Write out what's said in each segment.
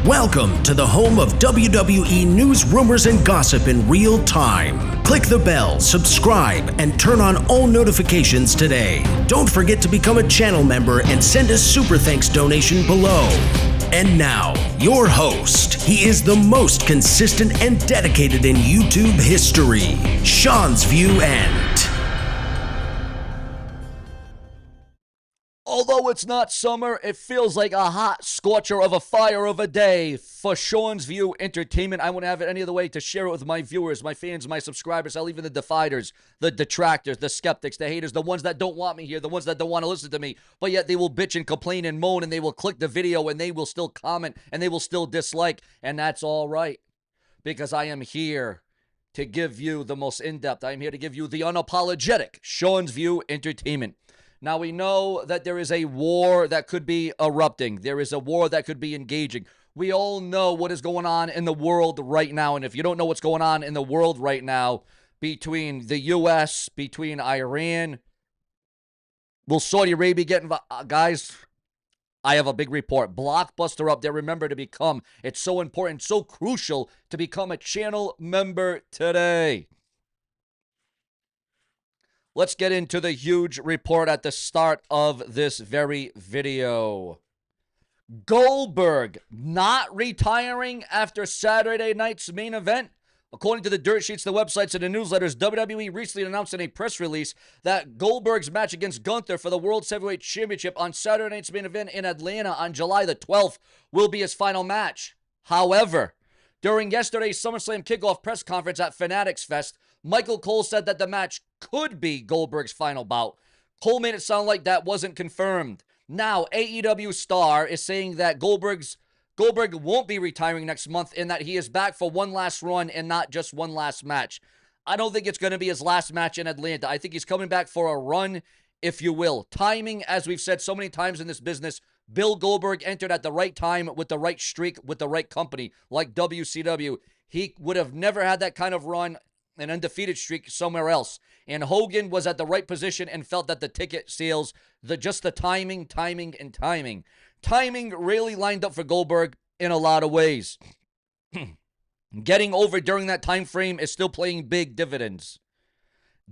Welcome to the home of WWE News Rumors and Gossip in real time. Click the bell, subscribe, and turn on all notifications today. Don't forget to become a channel member and send a super thanks donation below. And now, your host. He is the most consistent and dedicated in YouTube history, Seanzviewent. Although it's not summer, it feels like a hot scorcher of a fire of a day for Sean's View Entertainment. I wouldn't have it any other way to share it with my viewers, my fans, my subscribers, hell, even the defiders, the detractors, the skeptics, the haters, the ones that don't want me here, the ones that don't want to listen to me, but yet they will bitch and complain and moan, and they will click the video, and they will still comment, and they will still dislike, and that's all right, because I am here to give you the most in-depth. I am here to give you the unapologetic Sean's View Entertainment. Now, we know that there is a war that could be erupting. There is a war that could be engaging. We all know what is going on in the world right now. And if you don't know what's going on in the world right now, between the U.S., between Iran, will Saudi Arabia get involved? Guys, I have a big report. Blockbuster up there. Remember to become. It's so important, so crucial to become a channel member today. Let's get into the huge report at the start of this very video. Goldberg not retiring after Saturday night's main event. According to the dirt sheets, the websites, and the newsletters, WWE recently announced in a press release that Goldberg's match against Gunther for the World Heavyweight Championship on Saturday night's main event in Atlanta on July the 12th will be his final match. However, during yesterday's SummerSlam kickoff press conference at Fanatics Fest, Michael Cole said that the match could be Goldberg's final bout. Cole made it sound like that wasn't confirmed. Now, AEW Star is saying that Goldberg won't be retiring next month and that he is back for one last run and not just one last match. I don't think it's going to be his last match in Atlanta. I think he's coming back for a run, if you will. Timing, as we've said so many times in this business, Bill Goldberg entered at the right time with the right streak, with the right company, like WCW. He would have never had that kind of run, an undefeated streak, somewhere else. And Hogan was at the right position and felt that the ticket sales, just the timing. Timing really lined up for Goldberg in a lot of ways. Getting over during that time frame is still paying big dividends.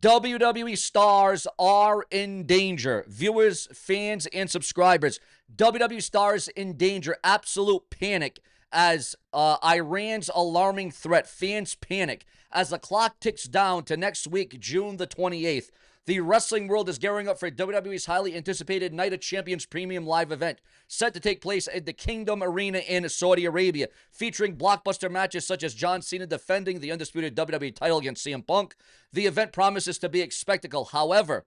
WWE stars are in danger. Viewers, fans, and subscribers. WWE stars in danger. Absolute panic as Iran's alarming threat. Fans panic as the clock ticks down to next week, June the 28th. The wrestling world is gearing up for WWE's highly anticipated Night of Champions premium live event, set to take place at the Kingdom Arena in Saudi Arabia, featuring blockbuster matches such as John Cena defending the undisputed WWE title against CM Punk. The event promises to be a spectacle. However,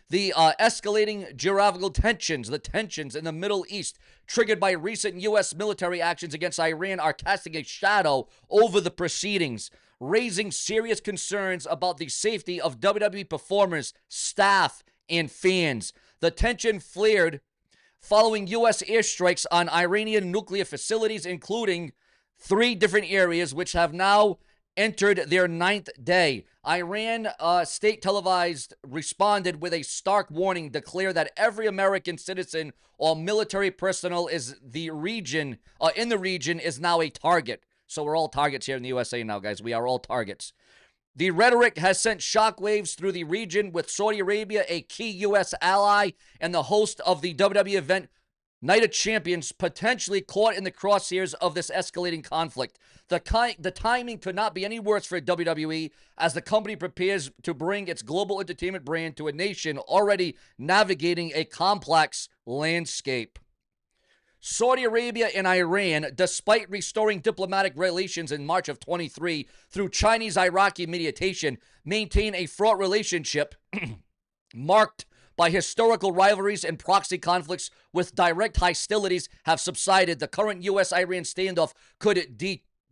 the escalating geographical tensions, the tensions in the Middle East, triggered by recent U.S. military actions against Iran, are casting a shadow over the proceedings, raising serious concerns about the safety of WWE performers, staff, and fans. The tension flared following U.S. airstrikes on Iranian nuclear facilities, including 3 different areas, which have now entered their 9th day. Iran state televised responded with a stark warning, declared that every American citizen or military personnel in the region is now a target. So we're all targets here in the USA now, guys. We are all targets. The rhetoric has sent shockwaves through the region, with Saudi Arabia, a key U.S. ally and the host of the WWE event Night of Champions, potentially caught in the crosshairs of this escalating conflict. The timing could not be any worse for WWE as the company prepares to bring its global entertainment brand to a nation already navigating a complex landscape. Saudi Arabia and Iran, despite restoring diplomatic relations in March of 23 through Chinese-Iraqi mediation, maintain a fraught relationship marked by historical rivalries and proxy conflicts, with direct hostilities have subsided. The current U.S.-Iran standoff could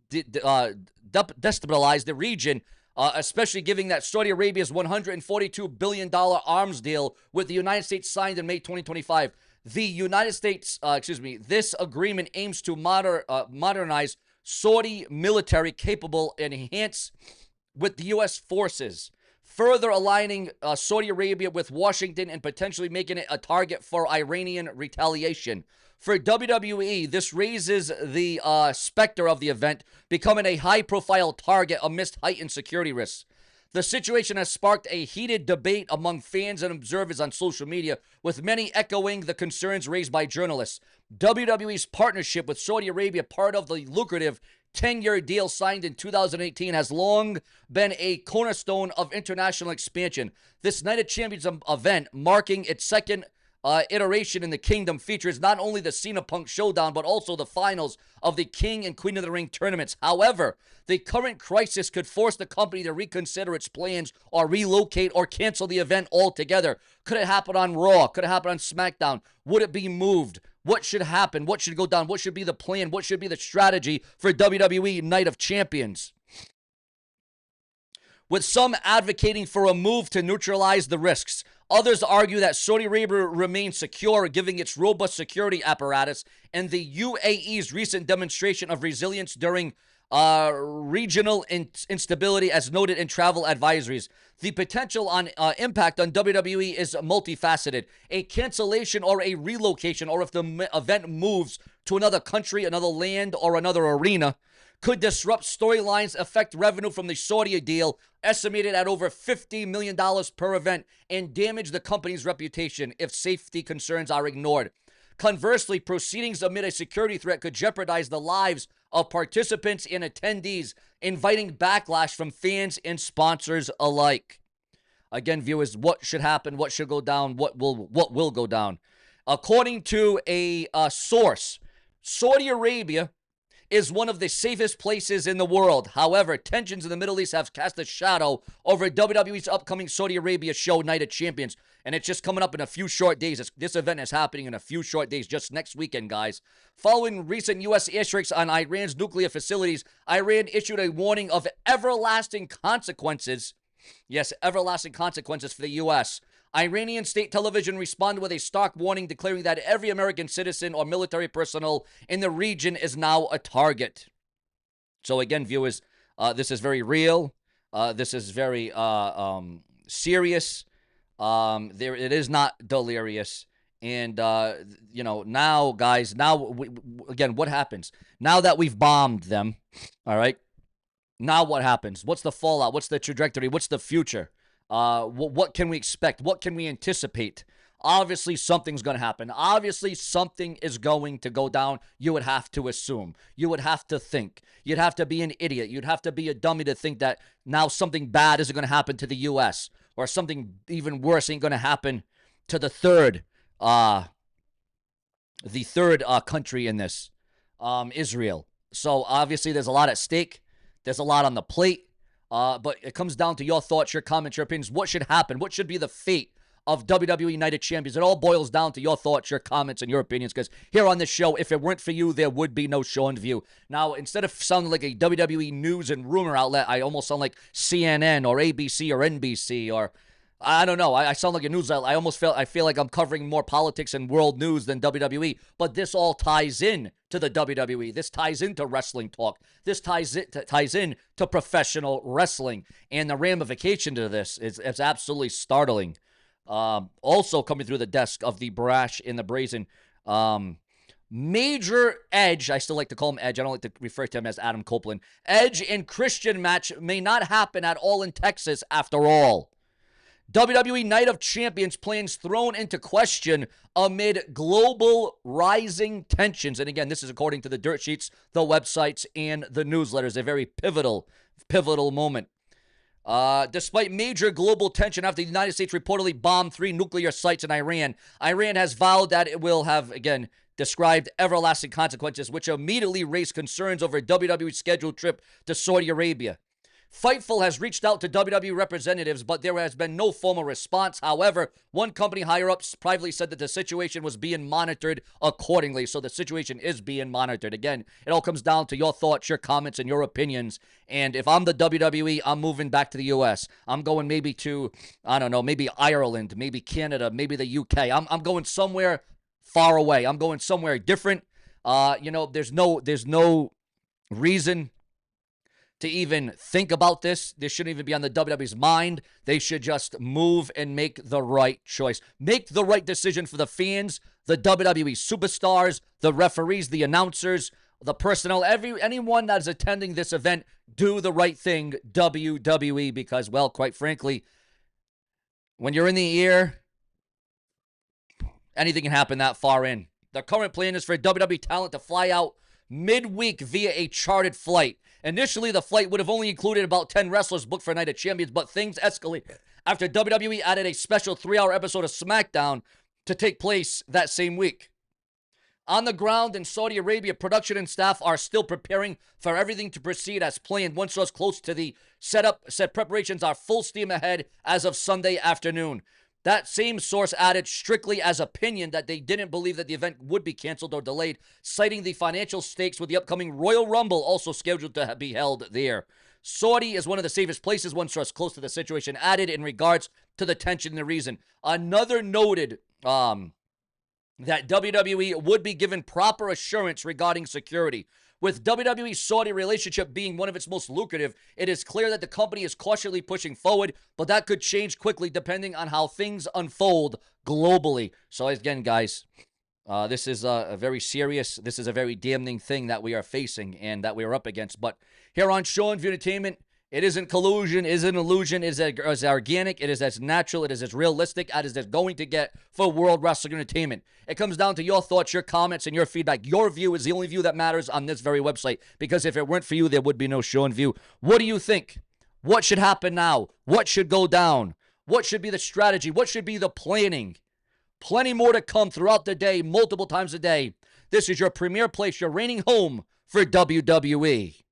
destabilize the region, especially given that Saudi Arabia's $142 billion arms deal with the United States signed in May 2025. The United States, this agreement aims to modernize Saudi military capable and enhance with the U.S. forces. further aligning Saudi Arabia with Washington and potentially making it a target for Iranian retaliation. For WWE, this raises the specter of the event becoming a high-profile target amidst heightened security risks. The situation has sparked a heated debate among fans and observers on social media, with many echoing the concerns raised by journalists. WWE's partnership with Saudi Arabia, part of the lucrative 10-year deal signed in 2018, has long been a cornerstone of international expansion. This Night of Champions event, marking its second iteration in the Kingdom, features not only the Cena Punk Showdown, but also the finals of the King and Queen of the Ring tournaments. However, the current crisis could force the company to reconsider its plans or relocate or cancel the event altogether. Could it happen on Raw? Could it happen on SmackDown? Would it be moved? What should happen? What should go down? What should be the plan? What should be the strategy for WWE Night of Champions? With some advocating for a move to neutralize the risks, others argue that Saudi Arabia remains secure, given its robust security apparatus and the UAE's recent demonstration of resilience during regional instability, as noted in travel advisories. The potential impact on WWE is multifaceted. A cancellation or a relocation, or if the event moves to another country, another land, or another arena, could disrupt storylines, affect revenue from the Saudi deal, estimated at over $50 million per event, and damage the company's reputation if safety concerns are ignored. Conversely, proceedings amid a security threat could jeopardize the lives of participants and attendees, inviting backlash from fans and sponsors alike. Again, viewers, what should happen? What should go down? What will go down? According to a source, Saudi Arabia is one of the safest places in the world. However, tensions in the Middle East have cast a shadow over WWE's upcoming Saudi Arabia show, Night of Champions. And it's just coming up in a few short days. This event is happening in a few short days, just next weekend, guys. Following recent U.S. airstrikes on Iran's nuclear facilities, Iran issued a warning of everlasting consequences. Yes, everlasting consequences for the U.S. Iranian state television responded with a stark warning, declaring that every American citizen or military personnel in the region is now a target. So again, viewers, this is very real. This is very serious. It is not delirious. And, now, guys, again, what happens? Now that we've bombed them, all right, now what happens? What's the fallout? What's the trajectory? What's the future? What can we expect? What can we anticipate? Obviously, something's going to happen. Obviously, something is going to go down. You would have to assume. You would have to think. You'd have to be an idiot. You'd have to be a dummy to think that now something bad isn't going to happen to the U.S. or something even worse ain't going to happen to the third country in this, Israel. So obviously, there's a lot at stake. There's a lot on the plate. But it comes down to your thoughts, your comments, your opinions. What should happen? What should be the fate of WWE Night of Champions? It all boils down to your thoughts, your comments, and your opinions. Because here on this show, if it weren't for you, there would be no Seanzview. Now, instead of sounding like a WWE news and rumor outlet, I almost sound like CNN or ABC or NBC or I don't know. I sound like a news outlet. I feel like I'm covering more politics and world news than WWE. But this all ties in to the WWE. This ties into wrestling talk. This ties in to professional wrestling. And the ramification to this is absolutely startling. Also coming through the desk of the brash and the brazen, Major Edge, I still like to call him Edge. I don't like to refer to him as Adam Copeland. Edge and Christian match may not happen at all in Texas after all. WWE Night of Champions plans thrown into question amid global rising tensions. And again, this is according to the dirt sheets, the websites, and the newsletters. A very pivotal moment. Despite major global tension after the United States reportedly bombed 3 nuclear sites in Iran, Iran has vowed that it will have, again, described everlasting consequences, which immediately raised concerns over WWE's scheduled trip to Saudi Arabia. Fightful has reached out to WWE representatives, but there has been no formal response. However, one company higher-ups privately said that the situation was being monitored accordingly. So the situation is being monitored. Again, it all comes down to your thoughts, your comments, and your opinions. And if I'm the WWE, I'm moving back to the U.S. I'm going maybe to, I don't know, maybe Ireland, maybe Canada, maybe the U.K. I'm going somewhere far away. I'm going somewhere different. There's no reason to even think about this. This shouldn't even be on the WWE's mind. They should just move and make the right choice. Make the right decision for the fans, the WWE superstars, the referees, the announcers, the personnel, anyone that is attending this event. Do the right thing, WWE, because, well, quite frankly, when you're in the air, anything can happen that far in. The current plan is for WWE talent to fly out midweek via a chartered flight. Initially, the flight would have only included about 10 wrestlers booked for Night of Champions, but things escalated after WWE added a special 3-hour episode of SmackDown to take place that same week. On the ground in Saudi Arabia, production and staff are still preparing for everything to proceed as planned. One source close to the setup said preparations are full steam ahead as of Sunday afternoon. That same source added strictly as opinion that they didn't believe that the event would be canceled or delayed, citing the financial stakes with the upcoming Royal Rumble also scheduled to be held there. Saudi is one of the safest places, one source close to the situation added in regards to the tension and the reason. Another noted that WWE would be given proper assurance regarding security. With WWE's Saudi relationship being one of its most lucrative, it is clear that the company is cautiously pushing forward, but that could change quickly depending on how things unfold globally. So again, guys, this is a very serious, this is a very damning thing that we are facing and that we are up against. But here on Seanzviewent Entertainment, it isn't collusion, it isn't illusion, it is as organic, it is as natural, it is as realistic as it's going to get for World Wrestling Entertainment. It comes down to your thoughts, your comments, and your feedback. Your view is the only view that matters on this very website, because if it weren't for you, there would be no Seanview. What do you think? What should happen now? What should go down? What should be the strategy? What should be the planning? Plenty more to come throughout the day, multiple times a day. This is your premier place, your reigning home for WWE.